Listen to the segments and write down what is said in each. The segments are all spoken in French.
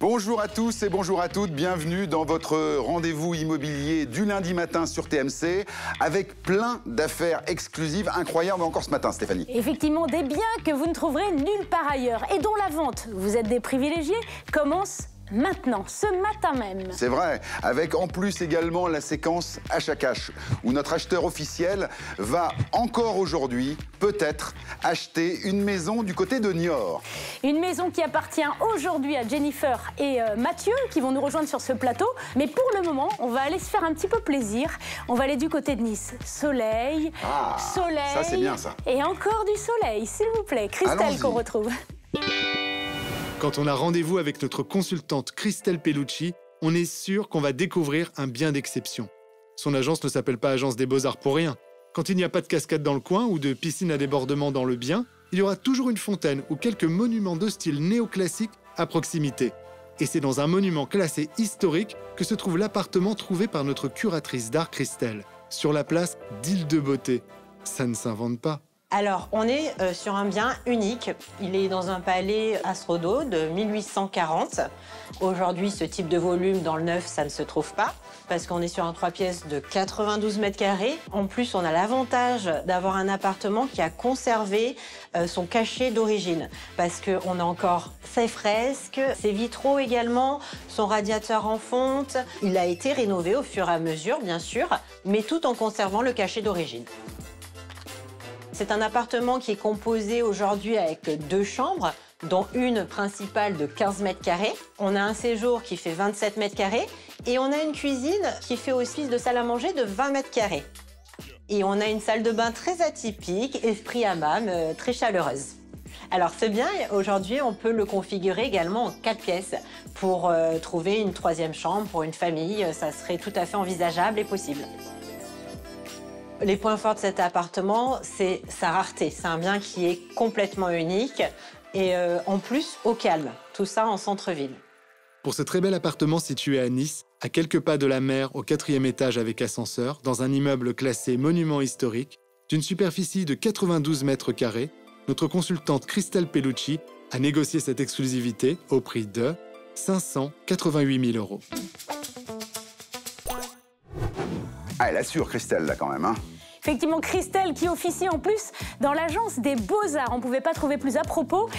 Bonjour à tous et bonjour à toutes, bienvenue dans votre rendez-vous immobilier du lundi matin sur TMC avec plein d'affaires exclusives incroyables encore ce matin, Stéphanie. Effectivement, des biens que vous ne trouverez nulle part ailleurs et dont la vente, vous êtes des privilégiés, commence maintenant, ce matin même. C'est vrai, avec en plus également la séquence achat cash, où notre acheteur officiel va encore aujourd'hui, peut-être, acheter une maison du côté de Niort. Une maison qui appartient aujourd'hui à Jennifer et Mathieu, qui vont nous rejoindre sur ce plateau. Mais pour le moment, on va aller se faire un petit peu plaisir. On va aller du côté de Nice. Soleil, soleil. Ça c'est bien ça. Et encore du soleil, s'il vous plaît. Christelle qu'on retrouve. Quand on a rendez-vous avec notre consultante Christelle Pellucci, on est sûr qu'on va découvrir un bien d'exception. Son agence ne s'appelle pas Agence des Beaux-Arts pour rien. Quand il n'y a pas de cascade dans le coin ou de piscine à débordement dans le bien, il y aura toujours une fontaine ou quelques monuments de style néoclassique à proximité. Et c'est dans un monument classé historique que se trouve l'appartement trouvé par notre curatrice d'art Christelle, sur la place d'Île-de-Beauté. Ça ne s'invente pas. Alors, on est sur un bien unique. Il est dans un palais Astrodo de 1840. Aujourd'hui, ce type de volume dans le neuf, ça ne se trouve pas, parce qu'on est sur un 3 pièces de 92 mètres carrés. En plus, on a l'avantage d'avoir un appartement qui a conservé son cachet d'origine, parce qu'on a encore ses fresques, ses vitraux également, son radiateur en fonte. Il a été rénové au fur et à mesure, bien sûr, mais tout en conservant le cachet d'origine. C'est un appartement qui est composé aujourd'hui avec 2 chambres, dont une principale de 15 mètres carrés. On a un séjour qui fait 27 mètres carrés et on a une cuisine qui fait office de salle à manger de 20 mètres carrés. Et on a une salle de bain très atypique, esprit hammam, très chaleureuse. Alors ce bien, aujourd'hui, on peut le configurer également en 4 pièces pour trouver une 3e chambre pour une famille. Ça serait tout à fait envisageable et possible. Les points forts de cet appartement, c'est sa rareté. C'est un bien qui est complètement unique et en plus au calme. Tout ça en centre-ville. Pour ce très bel appartement situé à Nice, à quelques pas de la mer, au 4e étage avec ascenseur, dans un immeuble classé monument historique, d'une superficie de 92 mètres carrés, notre consultante Christelle Pellucci a négocié cette exclusivité au prix de 588 000 €. Ah, elle assure Christelle là quand même, hein. Effectivement, Christelle qui officie en plus dans l'agence des Beaux-Arts. On ne pouvait pas trouver plus à propos,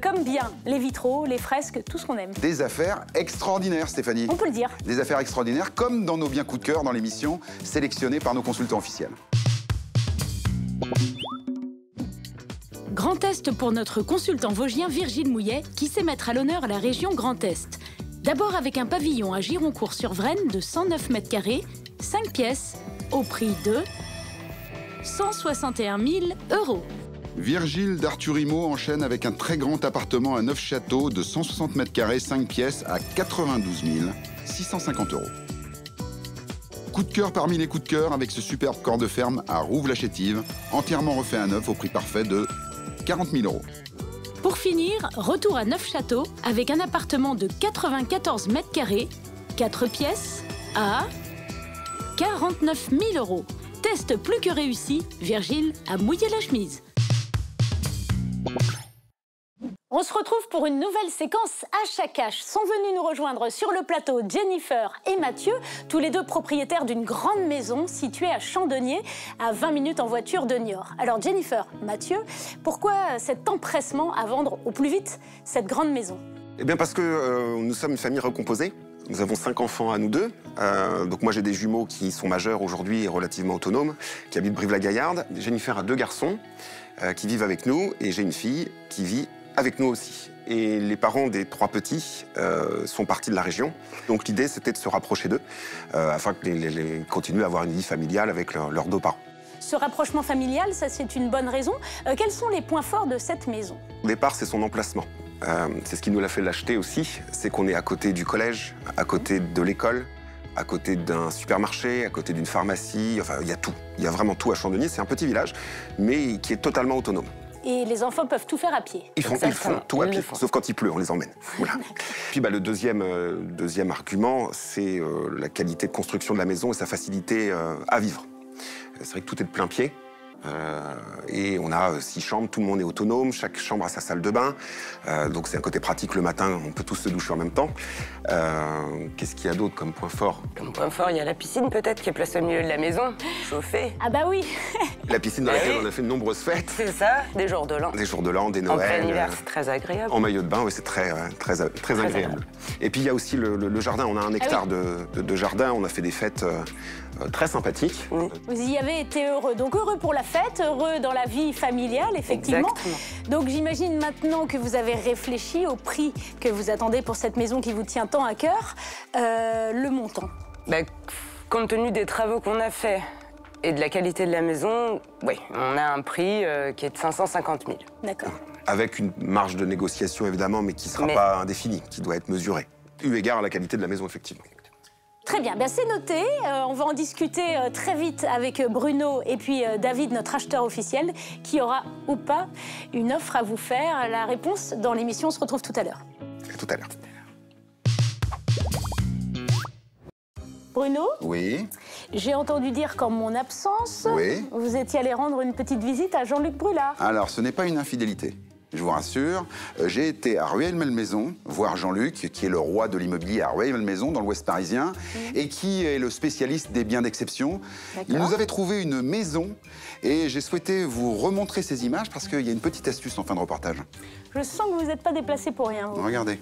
comme bien les vitraux, les fresques, tout ce qu'on aime. Des affaires extraordinaires, Stéphanie. On peut le dire. Des affaires extraordinaires, comme dans nos biens coup de cœur dans l'émission, sélectionnés par nos consultants officiels. Grand Est pour notre consultant vosgien Virgile Mouillet, qui sait mettre à l'honneur la région Grand Est. D'abord avec un pavillon à Gironcourt-sur-Vraine de 109 mètres carrés, 5 pièces, au prix de 161 000 €. Virgile d'Arturimo enchaîne avec un très grand appartement à Neufchâteau de 160 mètres carrés, 5 pièces à 92 650 €. Coup de cœur parmi les coups de cœur avec ce superbe corps de ferme à Rouve-la-Chétive, entièrement refait à neuf au prix parfait de 40 000 €. Pour finir, retour à Neufchâteau avec un appartement de 94 mètres carrés, 4 pièces à 49 000 €. Test plus que réussi, Virgile a mouillé la chemise. On se retrouve pour une nouvelle séquence achat cash. Sont venus nous rejoindre sur le plateau Jennifer et Mathieu, tous les deux propriétaires d'une grande maison située à Chandonnier, à 20 minutes en voiture de Niort. Alors Jennifer, Mathieu, pourquoi cet empressement à vendre au plus vite cette grande maison? Eh bien parce que nous sommes une famille recomposée. Nous avons 5 enfants à nous deux. Donc moi j'ai des jumeaux qui sont majeurs aujourd'hui et relativement autonomes, qui habitent Brive-la-Gaillarde. Jennifer a 2 garçons qui vivent avec nous et j'ai une fille qui vit avec nous aussi. Et les parents des 3 petits sont partis de la région. Donc l'idée c'était de se rapprocher d'eux afin qu'ils continuent à avoir une vie familiale avec leurs 2 parents. Ce rapprochement familial, ça c'est une bonne raison. Quels sont les points forts de cette maison? Au départ c'est son emplacement. C'est ce qui nous l'a fait l'acheter aussi, c'est qu'on est à côté du collège, à côté de l'école, à côté d'un supermarché, à côté d'une pharmacie, enfin il y a tout. Il y a vraiment tout à Chandonnier, c'est un petit village, mais qui est totalement autonome. Et les enfants peuvent tout faire à pied. Ils font tout à pied, sauf quand il pleut, on les emmène. Voilà. Puis le deuxième argument, c'est la qualité de construction de la maison et sa facilité à vivre. C'est vrai que tout est de plein pied. Et on a 6 chambres, tout le monde est autonome, chaque chambre a sa salle de bain. Donc c'est un côté pratique le matin, on peut tous se doucher en même temps. Qu'est-ce qu'il y a d'autre comme point fort? Comme point fort, il y a la piscine peut-être qui est placée au milieu de la maison, chauffée. Ah bah oui. La piscine dans laquelle on a fait de nombreuses fêtes. C'est ça, des jours de l'an. Des jours de l'an, des En Noëls. plein hiver, c'est très agréable. En maillot de bain, oui, c'est très agréable. Et puis il y a aussi le jardin, on a 1 hectare de jardin, on a fait des fêtes très sympathiques. Oui. Vous y avez été heureux. Donc heureux pour la fête, heureux dans la vie familiale, effectivement. Exactement. Donc j'imagine maintenant que vous avez réfléchi au prix que vous attendez pour cette maison qui vous tient tant à cœur. Le montant. Bah, compte tenu des travaux qu'on a faits et de la qualité de la maison, oui, on a un prix qui est de 550 000. D'accord. Avec une marge de négociation évidemment, mais qui ne sera pas indéfinie, qui doit être mesurée. Eu égard à la qualité de la maison, effectivement. Très bien, bien c'est noté. On va en discuter très vite avec Bruno et puis David, notre acheteur officiel, qui aura ou pas une offre à vous faire. La réponse dans l'émission, on se retrouve tout à l'heure. À tout à l'heure. Bruno, Oui, j'ai entendu dire qu'en mon absence, Oui. vous étiez allé rendre une petite visite à Jean-Luc Brulard. alors ce n'est pas une infidélité. Je vous rassure, j'ai été à Rueil-Malmaison voir Jean-Luc, qui est le roi de l'immobilier à Rueil-Malmaison, dans l'Ouest parisien, et qui est le spécialiste des biens d'exception. Il nous avait trouvé une maison, et j'ai souhaité vous remontrer ces images parce qu'il y a une petite astuce en fin de reportage. Je sens que vous n'êtes pas déplacé pour rien. vous. Regardez.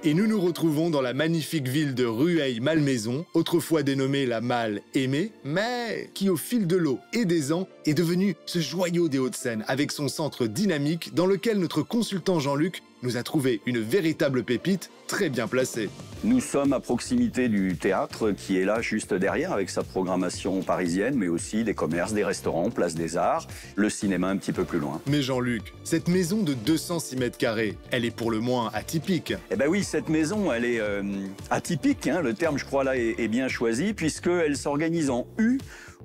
Et nous nous retrouvons dans la magnifique ville de Rueil-Malmaison, autrefois dénommée la Malle aimée, mais qui au fil de l'eau et des ans est devenue ce joyau des Hauts-de-Seine avec son centre dynamique dans lequel notre consultant Jean-Luc nous a trouvé une véritable pépite très bien placée. Nous sommes à proximité du théâtre qui est là juste derrière avec sa programmation parisienne, mais aussi des commerces, des restaurants, place des Arts, le cinéma un petit peu plus loin. Mais Jean-Luc, cette maison de 206 mètres carrés, elle est pour le moins atypique. Eh bien oui, cette maison, elle est atypique, hein, le terme je crois là est bien choisi, puisqu'elle s'organise en U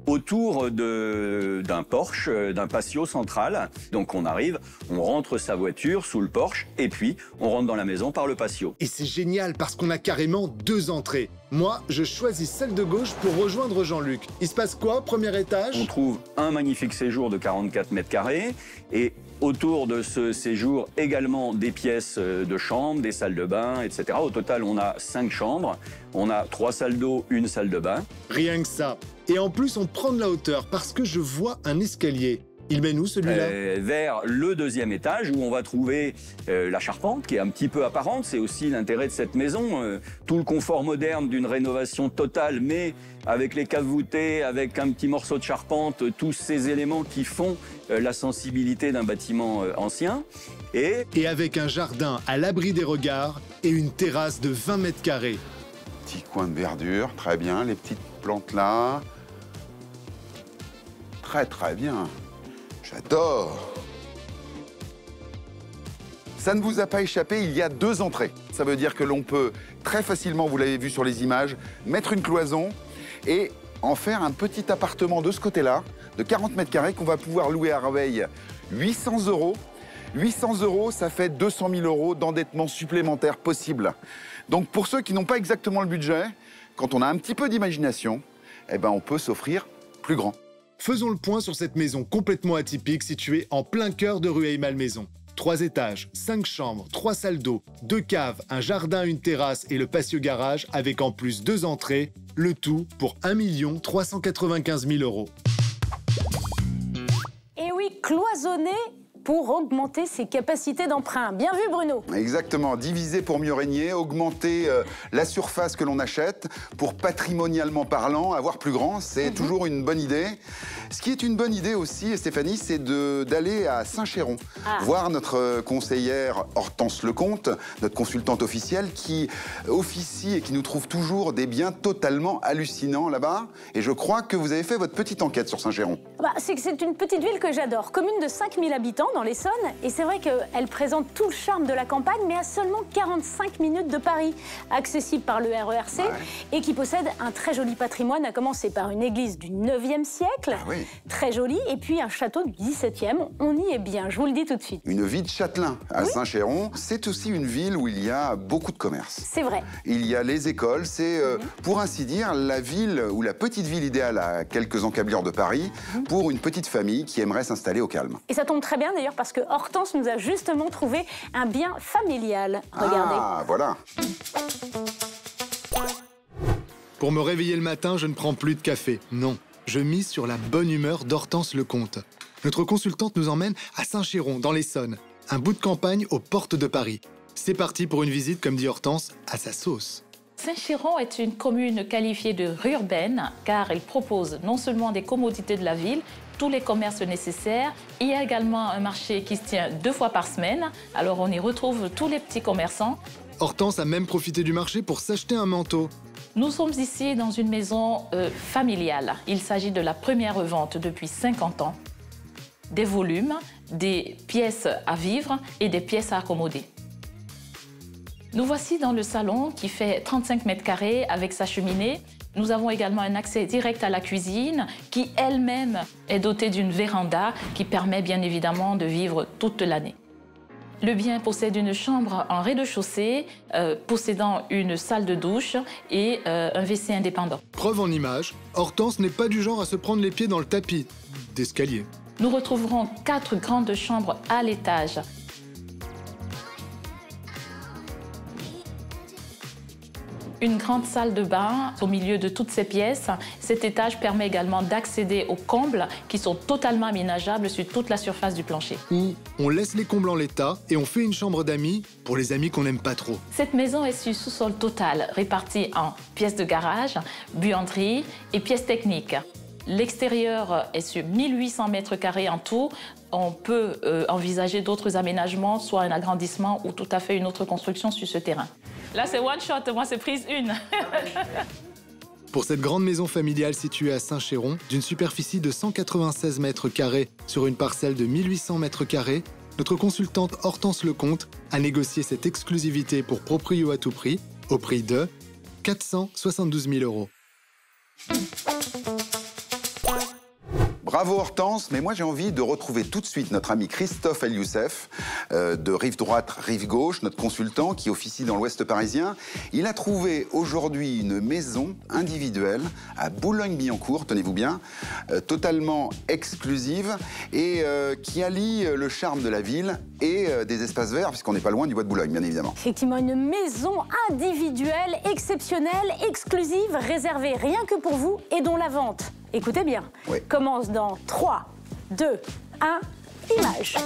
autour d'un porche, d'un patio central. Donc on arrive, on rentre sa voiture sous le porche et puis on rentre dans la maison par le patio. Et c'est génial parce qu'on a carrément 2 entrées. Moi, je choisis celle de gauche pour rejoindre Jean-Luc. Il se passe quoi, premier étage? On trouve un magnifique séjour de 44 mètres carrés et autour de ce séjour également des pièces de chambre, des salles de bain, etc. Au total, on a 5 chambres, on a 3 salles d'eau, 1 salle de bain. Rien que ça. Et en plus, on prend de la hauteur parce que je vois un escalier. Il mène où celui-là? Vers le 2e étage où on va trouver la charpente qui est un petit peu apparente. C'est aussi l'intérêt de cette maison. Tout le confort moderne d'une rénovation totale, mais avec les caves voûtées, avec un petit morceau de charpente, tous ces éléments qui font la sensibilité d'un bâtiment ancien. Et avec un jardin à l'abri des regards et une terrasse de 20 mètres carrés. Petit coin de verdure, très bien. Les petites plantes là. Très très bien. J'adore. Ça ne vous a pas échappé, il y a 2 entrées. Ça veut dire que l'on peut très facilement, vous l'avez vu sur les images, mettre une cloison et en faire un petit appartement de ce côté-là, de 40 mètres carrés, qu'on va pouvoir louer à Rueil 800 €. 800 €, ça fait 200 000 € d'endettement supplémentaire possible. Donc pour ceux qui n'ont pas exactement le budget, quand on a un petit peu d'imagination, eh ben on peut s'offrir plus grand. Faisons le point sur cette maison complètement atypique située en plein cœur de Rueil-Malmaison. 3 étages, 5 chambres, 3 salles d'eau, 2 caves, un jardin, une terrasse et le patio-garage avec en plus 2 entrées, le tout pour 1 395 000 €. Et oui, cloisonné pour augmenter ses capacités d'emprunt. Bien vu, Bruno. Exactement, diviser pour mieux régner, augmenter la surface que l'on achète pour patrimonialement parlant, avoir plus grand, c'est toujours une bonne idée. Ce qui est une bonne idée aussi, Stéphanie, c'est d'aller à Saint-Chéron, voir notre conseillère Hortense Lecomte, notre consultante officielle, qui officie et qui nous trouve toujours des biens totalement hallucinants là-bas. Et je crois que vous avez fait votre petite enquête sur Saint-Chéron. C'est que c'est une petite ville que j'adore, commune de 5 000 habitants dans l'Essonne, et c'est vrai qu'elle présente tout le charme de la campagne, mais à seulement 45 minutes de Paris, accessible par le RERC, et qui possède un très joli patrimoine, à commencer par une église du 9e siècle, oui. Très joli. Et puis un château du 17e, on y est bien, je vous le dis tout de suite. Une vie de châtelain à Saint-Chéron, c'est aussi une ville où il y a beaucoup de commerce. C'est vrai. Il y a les écoles, c'est pour ainsi dire la ville ou la petite ville idéale à quelques encablures de Paris pour une petite famille qui aimerait s'installer au calme. Et ça tombe très bien d'ailleurs parce que Hortense nous a justement trouvé un bien familial. Regardez. Ah, voilà. Pour me réveiller le matin, je ne prends plus de café. Non, je mise sur la bonne humeur d'Hortense Lecomte. Notre consultante nous emmène à Saint-Chéron, dans l'Essonne, un bout de campagne aux portes de Paris. C'est parti pour une visite, comme dit Hortense, à sa sauce. Saint-Chéron est une commune qualifiée de rurbaine car elle propose non seulement des commodités de la ville, tous les commerces nécessaires. Il y a également un marché qui se tient 2 fois par semaine, alors on y retrouve tous les petits commerçants. Hortense a même profité du marché pour s'acheter un manteau. Nous sommes ici dans une maison familiale. Il s'agit de la première vente depuis 50 ans. Des volumes, des pièces à vivre et des pièces à accommoder. Nous voici dans le salon qui fait 35 mètres carrés avec sa cheminée. Nous avons également un accès direct à la cuisine qui elle-même est dotée d'une véranda qui permet bien évidemment de vivre toute l'année. Le bien possède une chambre en rez-de-chaussée, possédant une salle de douche et un WC indépendant. Preuve en image, Hortense n'est pas du genre à se prendre les pieds dans le tapis d'escalier. Nous retrouverons 4 grandes chambres à l'étage. Une grande salle de bain au milieu de toutes ces pièces. Cet étage permet également d'accéder aux combles qui sont totalement aménageables sur toute la surface du plancher. Où on laisse les combles en l'état et on fait une chambre d'amis pour les amis qu'on n'aime pas trop. Cette maison est sur sous-sol total, répartie en pièces de garage, buanderie et pièces techniques. L'extérieur est sur 1800 mètres carrés en tout. On peut envisager d'autres aménagements, soit un agrandissement ou tout à fait une autre construction sur ce terrain. Là, c'est one shot, moi, c'est prise une. Pour cette grande maison familiale située à Saint-Chéron, d'une superficie de 196 mètres carrés sur une parcelle de 1800 mètres carrés, notre consultante Hortense Lecomte a négocié cette exclusivité pour proprio à tout prix, au prix de 472 000 €. Bravo Hortense, mais moi j'ai envie de retrouver tout de suite notre ami Christophe El Youssef, de Rive Droite, Rive Gauche, notre consultant qui officie dans l'Ouest parisien. Il a trouvé aujourd'hui une maison individuelle à Boulogne-Billancourt, tenez-vous bien, totalement exclusive et qui allie le charme de la ville et des espaces verts, puisqu'on n'est pas loin du bois de Boulogne, bien évidemment. Effectivement, une maison individuelle, exceptionnelle, exclusive, réservée rien que pour vous et dont la vente, écoutez bien, oui, commence dans 3, 2, 1, image.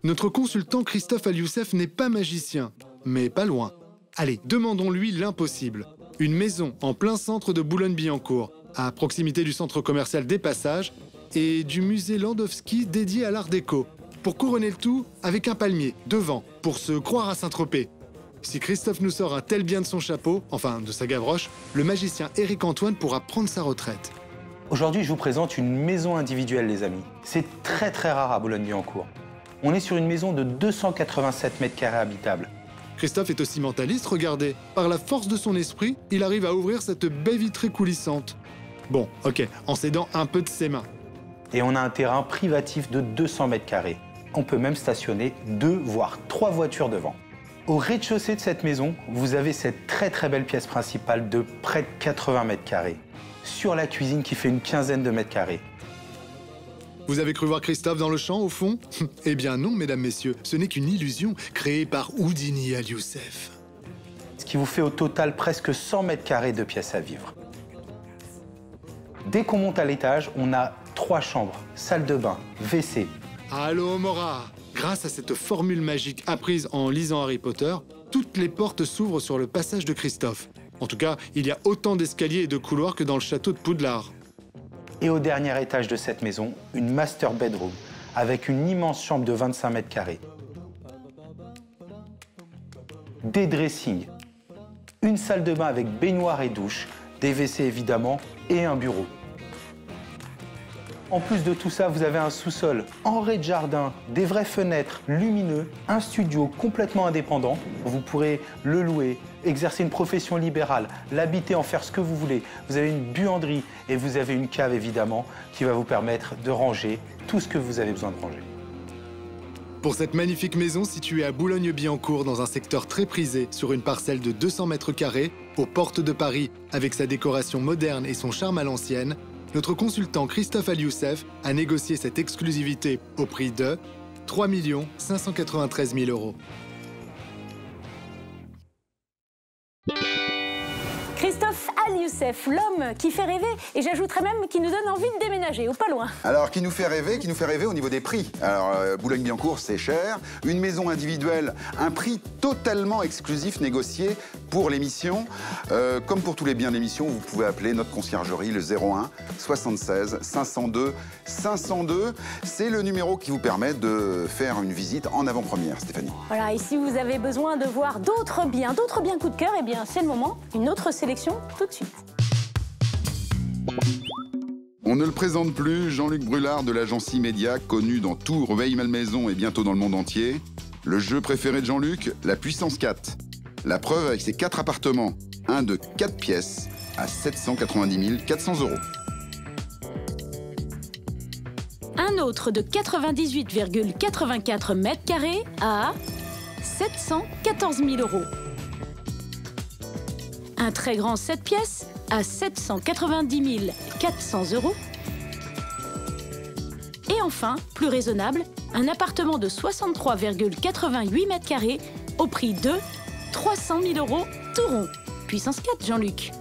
Notre consultant Christophe El Youssef n'est pas magicien, mais pas loin. Allez, demandons-lui l'impossible. Une maison en plein centre de Boulogne-Billancourt, à proximité du centre commercial des Passages et du musée Landowski dédié à l'art déco. Pour couronner le tout, avec un palmier, devant, pour se croire à Saint-Tropez. Si Christophe nous sort un tel bien de son chapeau, enfin de sa gavroche, le magicien Éric Antoine pourra prendre sa retraite. Aujourd'hui, je vous présente une maison individuelle, les amis. C'est très rare à Boulogne-Billancourt. On est sur une maison de 287 mètres carrés habitables. Christophe est aussi mentaliste, regardez. Par la force de son esprit, il arrive à ouvrir cette baie vitrée coulissante. Bon, ok, en s'aidant un peu de ses mains. Et on a un terrain privatif de 200 mètres carrés. On peut même stationner 2 voire 3 voitures devant. Au rez-de-chaussée de cette maison, vous avez cette très belle pièce principale de près de 80 mètres carrés. Sur la cuisine qui fait une quinzaine de mètres carrés. Vous avez cru voir Christophe dans le champ, au fond? Eh bien non, mesdames, messieurs, ce n'est qu'une illusion créée par Houdini El Youssef. Ce qui vous fait au total presque 100 mètres carrés de pièces à vivre. Dès qu'on monte à l'étage, on a 3 chambres, salle de bain, WC. Allô, Mora! Grâce à cette formule magique apprise en lisant Harry Potter, toutes les portes s'ouvrent sur le passage de Christophe. En tout cas, il y a autant d'escaliers et de couloirs que dans le château de Poudlard. Et au dernier étage de cette maison, une master bedroom, avec une immense chambre de 25 mètres carrés. Des dressings, une salle de bain avec baignoire et douche, des WC évidemment, et un bureau. En plus de tout ça, vous avez un sous-sol en rez-de-jardin, des vraies fenêtres lumineux, un studio complètement indépendant. Vous pourrez le louer, exercer une profession libérale, l'habiter, en faire ce que vous voulez. Vous avez une buanderie et vous avez une cave, évidemment, qui va vous permettre de ranger tout ce que vous avez besoin de ranger. Pour cette magnifique maison située à Boulogne-Billancourt, dans un secteur très prisé, sur une parcelle de 200 mètres carrés, aux portes de Paris, avec sa décoration moderne et son charme à l'ancienne, notre consultant Christophe Alioussef a négocié cette exclusivité au prix de 3 593 000 €. Christophe Alioussef, l'homme qui fait rêver, et j'ajouterais même qui nous donne envie de déménager, ou pas loin. Alors, qui nous fait rêver au niveau des prix. Alors, Boulogne-Billancourt, c'est cher. Une maison individuelle, un prix totalement exclusif négocié pour l'émission. Comme pour tous les biens d'émission, vous pouvez appeler notre conciergerie, le 01 76 502 502. C'est le numéro qui vous permet de faire une visite en avant-première, Stéphanie. Voilà, et si vous avez besoin de voir d'autres biens coup de cœur, eh bien, c'est le moment. Une autre sélection tout de suite. On ne le présente plus, Jean-Luc Brulard de l'agence Immédiat, connu dans tout Rueil-Malmaison et bientôt dans le monde entier. Le jeu préféré de Jean-Luc, la puissance 4. La preuve avec ses 4 appartements, un de 4 pièces à 790 400 €. Un autre de 98,84 mètres carrés à 714 000 €. Un très grand 7 pièces à 790 400 €. Et enfin, plus raisonnable, un appartement de 63,88 mètres carrés au prix de 300 000 € tout rond. Puissance 4, Jean-Luc.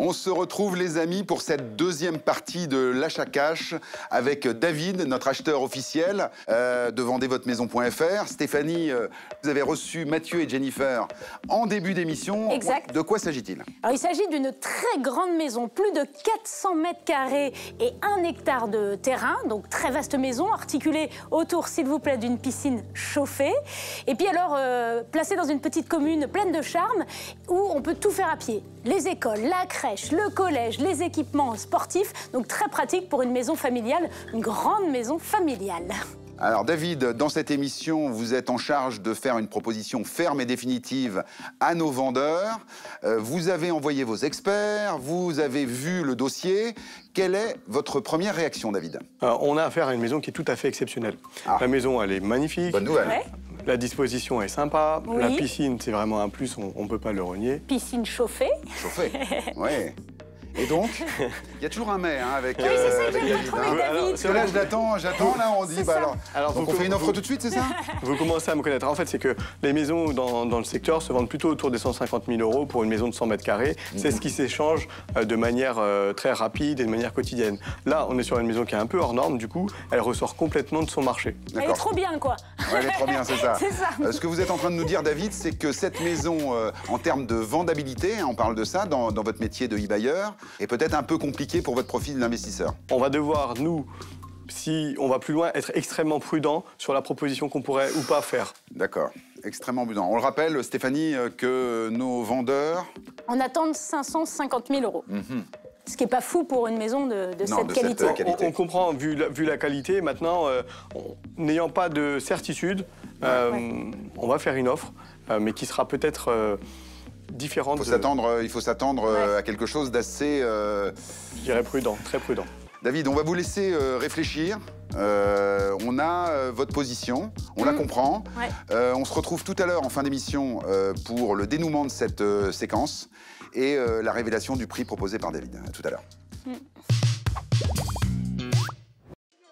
On se retrouve, les amis, pour cette deuxième partie de l'achat cash avec David, notre acheteur officiel de vendezvotemaison.fr. Stéphanie, vous avez reçu Mathieu et Jennifer en début d'émission. Exact. De quoi s'agit-il? Alors, il s'agit d'une très grande maison, plus de 400 mètres carrés et 1 hectare de terrain, donc très vaste maison, articulée autour, s'il vous plaît, d'une piscine chauffée. Et puis alors, placée dans une petite commune pleine de charme, où on peut tout faire à pied. Les écoles, la crèche, le collège, les équipements sportifs, donc très pratique pour une maison familiale, une grande maison familiale. Alors David, dans cette émission, vous êtes en charge de faire une proposition ferme et définitive à nos vendeurs. Vous avez envoyé vos experts, vous avez vu le dossier. Quelle est votre première réaction, David? On a affaire à une maison qui est tout à fait exceptionnelle. La maison, elle est magnifique. Bonne nouvelle. Ouais. La disposition est sympa. Oui. La piscine, c'est vraiment un plus, on ne peut pas le renier. Piscine chauffée. Chauffé, oui. Et donc, il y a toujours un mais avec, Oui, c'est ça que avec j'aime David. trouver, David. Parce que là, j'attends, là, on dit, C'est bah ça. alors donc on fait une offre tout de suite, c'est ça? Vous commencez à me connaître. En fait, c'est que les maisons dans le secteur se vendent plutôt autour des 150 000 € pour une maison de 100 mètres carrés. C'est ce qui s'échange de manière très rapide et de manière quotidienne. Là, on est sur une maison qui est un peu hors norme, du coup, elle ressort complètement de son marché. Elle est trop bien, quoi. Ouais, elle est trop bien, c'est ça. C'est ça. Ce que vous êtes en train de nous dire, David, c'est que cette maison, en termes de vendabilité, hein, on parle de ça dans votre métier de e-buyer, est peut-être un peu compliqué pour votre profil d'investisseur. On va devoir, nous, si on va plus loin, être extrêmement prudent sur la proposition qu'on pourrait ou pas faire. D'accord, extrêmement prudent. On le rappelle, Stéphanie, que nos vendeurs... On attend 550 000 €. Ce qui n'est pas fou pour une maison de cette qualité. On comprend, vu la qualité, maintenant, n'ayant pas de certitude, on va faire une offre, mais qui sera peut-être différente. Il faut s'attendre à quelque chose d'assez... Je dirais prudent, très prudent. David, on va vous laisser réfléchir. On a votre position, on la comprend. Ouais. On se retrouve tout à l'heure en fin d'émission pour le dénouement de cette séquence et la révélation du prix proposé par David. À tout à l'heure.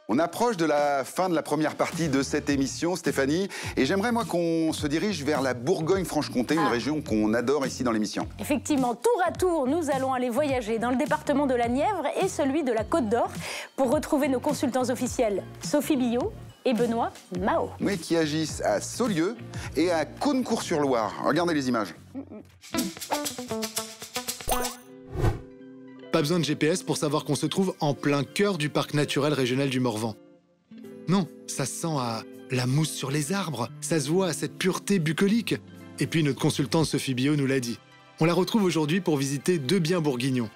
On approche de la fin de la première partie de cette émission, Stéphanie, et j'aimerais, moi, qu'on se dirige vers la Bourgogne-Franche-Comté, une région qu'on adore ici dans l'émission. Effectivement, tour à tour, nous allons aller voyager dans le département de la Nièvre et celui de la Côte d'Or pour retrouver nos consultants officiels Sophie Billot et Benoît Mao. Oui, qui agissent à Saulieu et à Caunecourt-sur-Loire. Regardez les images. Pas besoin de GPS pour savoir qu'on se trouve en plein cœur du parc naturel régional du Morvan. Non, ça sent à la mousse sur les arbres, ça se voit à cette pureté bucolique. Et puis notre consultante Sophie Billot nous l'a dit. On la retrouve aujourd'hui pour visiter 2 biens bourguignons.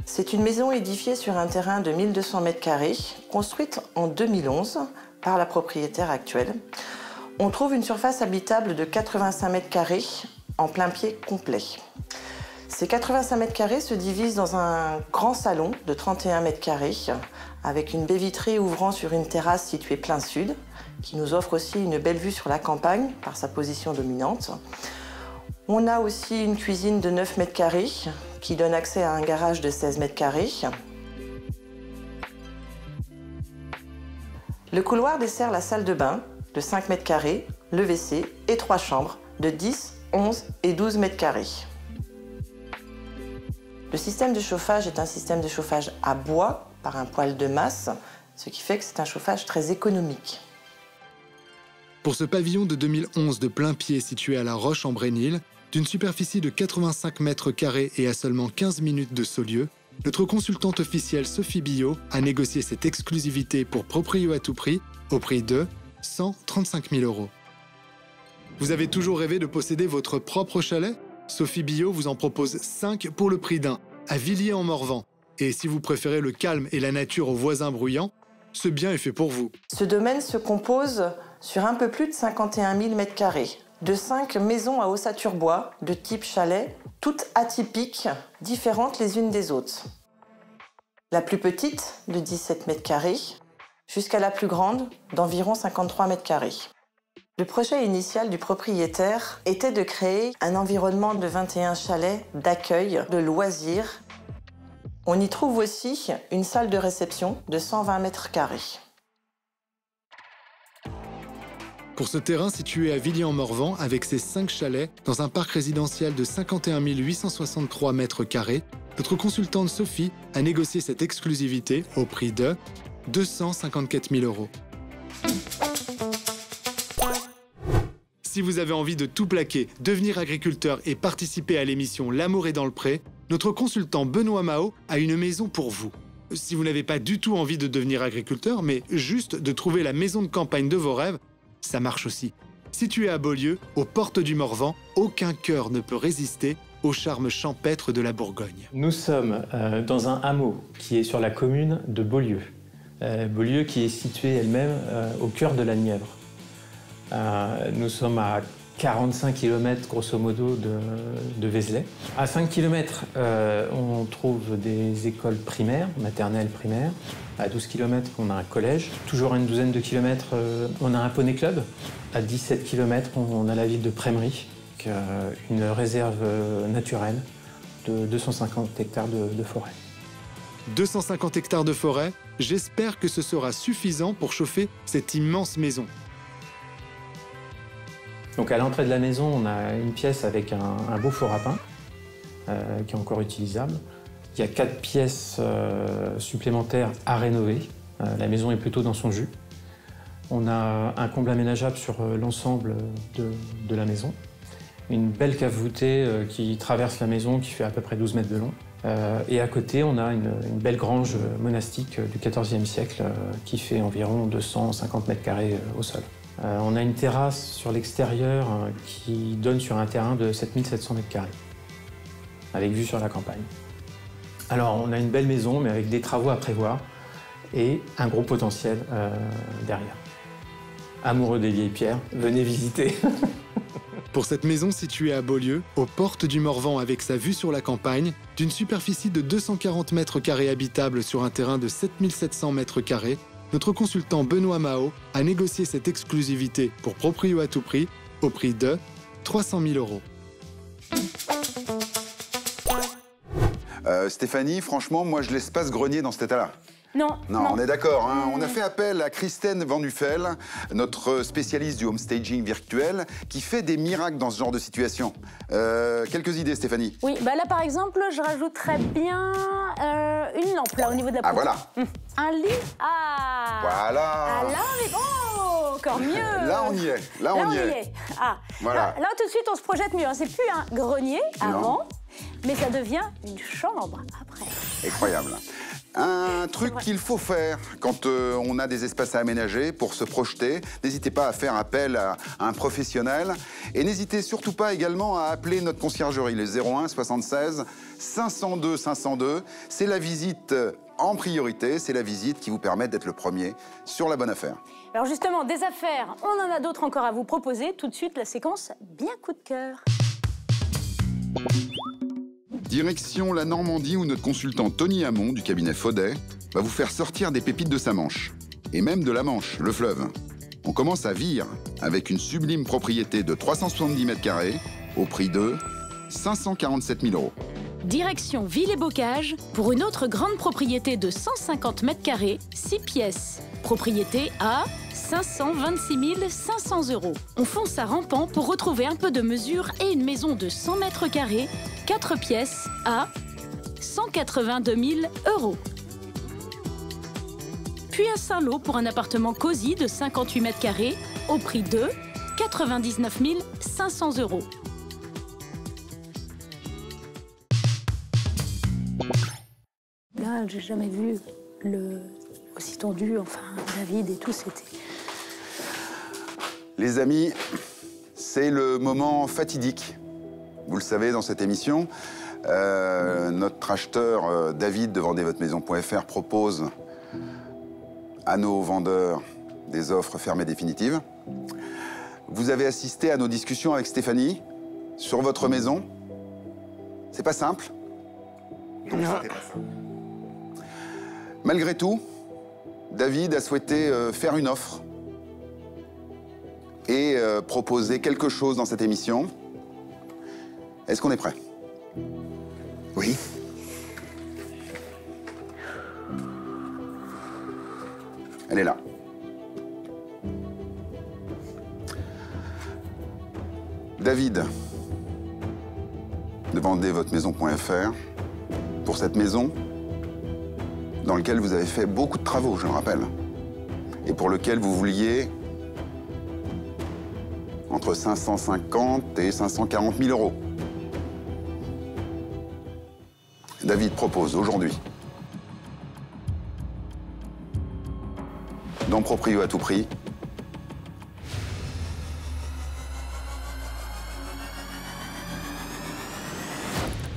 C'est une maison édifiée sur un terrain de 1200 mètres carrés, construite en 2011 par la propriétaire actuelle. On trouve une surface habitable de 85 mètres carrés en plein pied complet. Ces 85 mètres carrés se divisent dans un grand salon de 31 mètres carrés avec une baie vitrée ouvrant sur une terrasse située plein sud qui nous offre aussi une belle vue sur la campagne par sa position dominante. On a aussi une cuisine de 9 mètres carrés qui donne accès à un garage de 16 mètres carrés. Le couloir dessert la salle de bain de 5 mètres carrés, le WC et 3 chambres de 10, 11 et 12 mètres carrés. Le système de chauffage est un système de chauffage à bois par un poêle de masse, ce qui fait que c'est un chauffage très économique. Pour ce pavillon de 2011 de plein pied situé à La Roche-en-Brénil, d'une superficie de 85 mètres carrés et à seulement 15 minutes de Saulieu, notre consultante officielle Sophie Billot a négocié cette exclusivité pour Proprio à tout prix, au prix de 135 000 €. Vous avez toujours rêvé de posséder votre propre chalet ? Sophie Billot vous en propose 5 pour le prix d'un, à Villiers-en-Morvan. Et si vous préférez le calme et la nature aux voisins bruyants, ce bien est fait pour vous. Ce domaine se compose sur un peu plus de 51 000 mètres carrés, de 5 maisons à ossature bois, de type chalet, toutes atypiques, différentes les unes des autres. La plus petite, de 17 mètres carrés, jusqu'à la plus grande, d'environ 53 mètres carrés. Le projet initial du propriétaire était de créer un environnement de 21 chalets d'accueil, de loisirs. On y trouve aussi une salle de réception de 120 mètres carrés. Pour ce terrain situé à Villiers-en-Morvan, avec ses 5 chalets, dans un parc résidentiel de 51 863 mètres carrés, notre consultante Sophie a négocié cette exclusivité au prix de 254 000 €. Si vous avez envie de tout plaquer, devenir agriculteur et participer à l'émission L'amour est dans le pré, notre consultant Benoît Mao a une maison pour vous. Si vous n'avez pas du tout envie de devenir agriculteur, mais juste de trouver la maison de campagne de vos rêves, ça marche aussi. Situé à Beaulieu, aux portes du Morvan, aucun cœur ne peut résister au charme champêtre de la Bourgogne. Nous sommes dans un hameau qui est sur la commune de Beaulieu. Beaulieu qui est située elle-même au cœur de la Nièvre. Nous sommes à 45 km grosso modo de Vézelay. À 5 km, on trouve des écoles primaires, maternelles primaires. À 12 km, on a un collège. Toujours à une douzaine de kilomètres, on a un poney club. À 17 km, on a la ville de Prémery, une réserve naturelle de 250 hectares de forêt. 250 hectares de forêt, j'espère que ce sera suffisant pour chauffer cette immense maison. Donc à l'entrée de la maison, on a une pièce avec un beau four à pain qui est encore utilisable. Il y a 4 pièces supplémentaires à rénover. La maison est plutôt dans son jus. On a un comble aménageable sur l'ensemble de la maison. Une belle cave voûtée qui traverse la maison, qui fait à peu près 12 mètres de long. Et à côté, on a une belle grange monastique du XIVe siècle qui fait environ 250 mètres carrés au sol. On a une terrasse sur l'extérieur qui donne sur un terrain de 7700 mètres carrés, avec vue sur la campagne. Alors, on a une belle maison, mais avec des travaux à prévoir et un gros potentiel derrière. Amoureux des vieilles pierres, venez visiter. Pour cette maison située à Beaulieu, aux portes du Morvan avec sa vue sur la campagne, d'une superficie de 240 mètres carrés habitables sur un terrain de 7700 mètres carrés, notre consultant Benoît Mao a négocié cette exclusivité pour Proprio à tout prix, au prix de 300 000 €. Stéphanie, franchement, moi je laisse pas ce grenier dans cet état-là. Non. On est d'accord. Hein. On a fait appel à Christine Van Nuffel, notre spécialiste du homestaging virtuel, qui fait des miracles dans ce genre de situation. Quelques idées, Stéphanie? Oui, bah là par exemple, je rajouterais bien une lampe là au niveau de la poutre. Ah voilà. Un lit. Ah. Voilà. Ah là on est bon, encore mieux. Là on y est. Là on y est. Ah. Voilà. Là tout de suite on se projette mieux. Hein. C'est plus un grenier avant, mais ça devient une chambre après. Incroyable. Un truc qu'il faut faire quand on a des espaces à aménager pour se projeter, n'hésitez pas à faire appel à un professionnel et n'hésitez surtout pas également à appeler notre conciergerie, les 01 76 502 502. C'est la visite en priorité, c'est la visite qui vous permet d'être le premier sur la bonne affaire. Alors justement, des affaires, on en a d'autres encore à vous proposer. Tout de suite, la séquence bien coup de cœur. Direction la Normandie où notre consultant Tony Hamon du cabinet Faudet va vous faire sortir des pépites de sa Manche. Et même de la Manche, le fleuve. On commence à Vire avec une sublime propriété de 370 mètres carrés au prix de 547 000 €. Direction Ville-et-Bocage pour une autre grande propriété de 150 mètres carrés, 6 pièces. Propriété à 526 500 €. On fonce à Rampant pour retrouver un peu de mesure et une maison de 100 mètres carrés, 4 pièces à 182 000 €. Puis à Saint-Lô pour un appartement cosy de 58 mètres carrés au prix de 99 500 €. Là, j'ai jamais vu aussi tendu, enfin, David et tout, c'était... Les amis, c'est le moment fatidique. Vous le savez, dans cette émission, notre acheteur David de vendezvotemaison.fr propose à nos vendeurs des offres fermées définitives. Vous avez assisté à nos discussions avec Stéphanie sur votre maison. C'est pas simple. Donc, c'était pas ça. Malgré tout, David a souhaité faire une offre et proposer quelque chose dans cette émission. Est-ce qu'on est prêt? Oui. Elle est là. David, de vendezvotemaison.fr, pour cette maison dans laquelle vous avez fait beaucoup de travaux, je le rappelle, et pour lequel vous vouliez entre 550 et 540 000 €. David propose aujourd'hui, dans Proprio à tout prix, «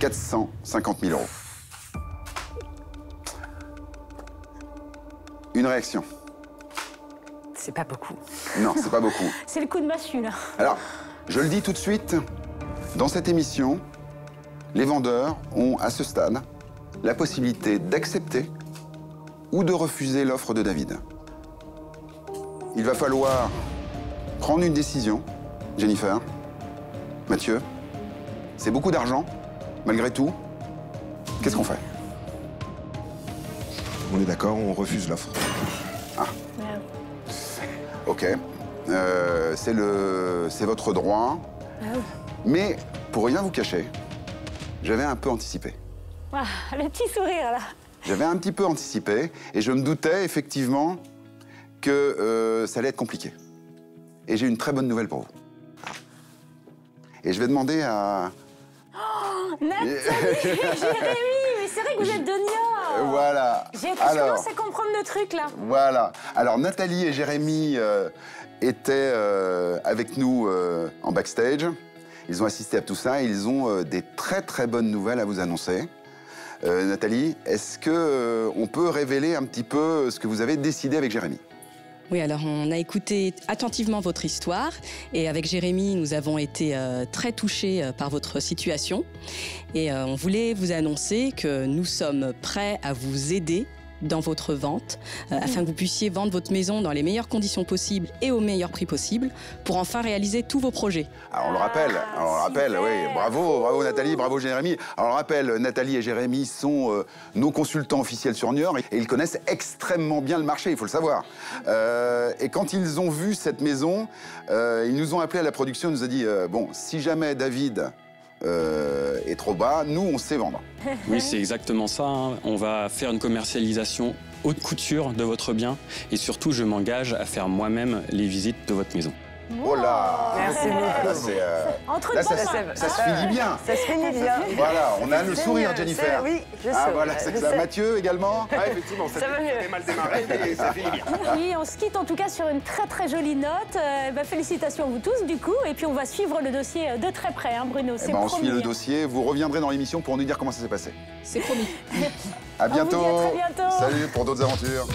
450 000 €. Une réaction? C'est pas beaucoup. Non, c'est pas beaucoup. C'est le coup de massue, là. Alors, je le dis tout de suite, dans cette émission, les vendeurs ont, à ce stade, la possibilité d'accepter ou de refuser l'offre de David. Il va falloir prendre une décision. Jennifer, Mathieu, c'est beaucoup d'argent, malgré tout. Qu'est-ce qu'on fait? On est d'accord, on refuse l'offre. Ah. Ok. C'est votre droit. Ah oui. Mais, pour rien vous cacher, j'avais un peu anticipé. Ah, le petit sourire, là. J'avais un petit peu anticipé et je me doutais effectivement que ça allait être compliqué. Et j'ai une très bonne nouvelle pour vous. Et je vais demander à... Oh, Nathalie et Jérémy, mais c'est vrai que vous êtes de Niort. Voilà. Je commence à comprendre le truc, là. Voilà. Alors, Nathalie et Jérémy étaient avec nous en backstage. Ils ont assisté à tout ça et ils ont des très très bonnes nouvelles à vous annoncer. Nathalie, est-ce qu'on peut révéler un petit peu ce que vous avez décidé avec Jérémy? Oui, alors on a écouté attentivement votre histoire et avec Jérémy, nous avons été très touchés par votre situation et on voulait vous annoncer que nous sommes prêts à vous aider dans votre vente afin que vous puissiez vendre votre maison dans les meilleures conditions possibles et au meilleur prix possible pour enfin réaliser tous vos projets. Alors on le rappelle, oui, bravo Nathalie, bravo Jérémy. Alors on le rappelle, Nathalie et Jérémy sont nos consultants officiels sur Niort et ils connaissent extrêmement bien le marché, il faut le savoir. Et quand ils ont vu cette maison, ils nous ont appelé à la production, ils nous ont dit bon, si jamais David est trop bas, nous on sait vendre. Oui, c'est exactement ça, hein. On va faire une commercialisation haute couture de votre bien et surtout je m'engage à faire moi-même les visites de votre maison. Oh là! Merci beaucoup. Entre là, ça se finit bien. Ça se finit bien. Voilà, on a le sourire, Jennifer. Oui, je sais. Ah voilà, c'est ça. Mathieu également? Ah, effectivement, ça va mieux. mal démarré, mais ça finit bien. Oui, on se quitte en tout cas sur une très très jolie note. Félicitations à vous tous du coup. Et puis on va suivre le dossier de très près, hein, Bruno. C'est on promis. suit le dossier. Vous reviendrez dans l'émission pour nous dire comment ça s'est passé. C'est promis. À bientôt. On vous dit à très bientôt. Salut pour d'autres aventures.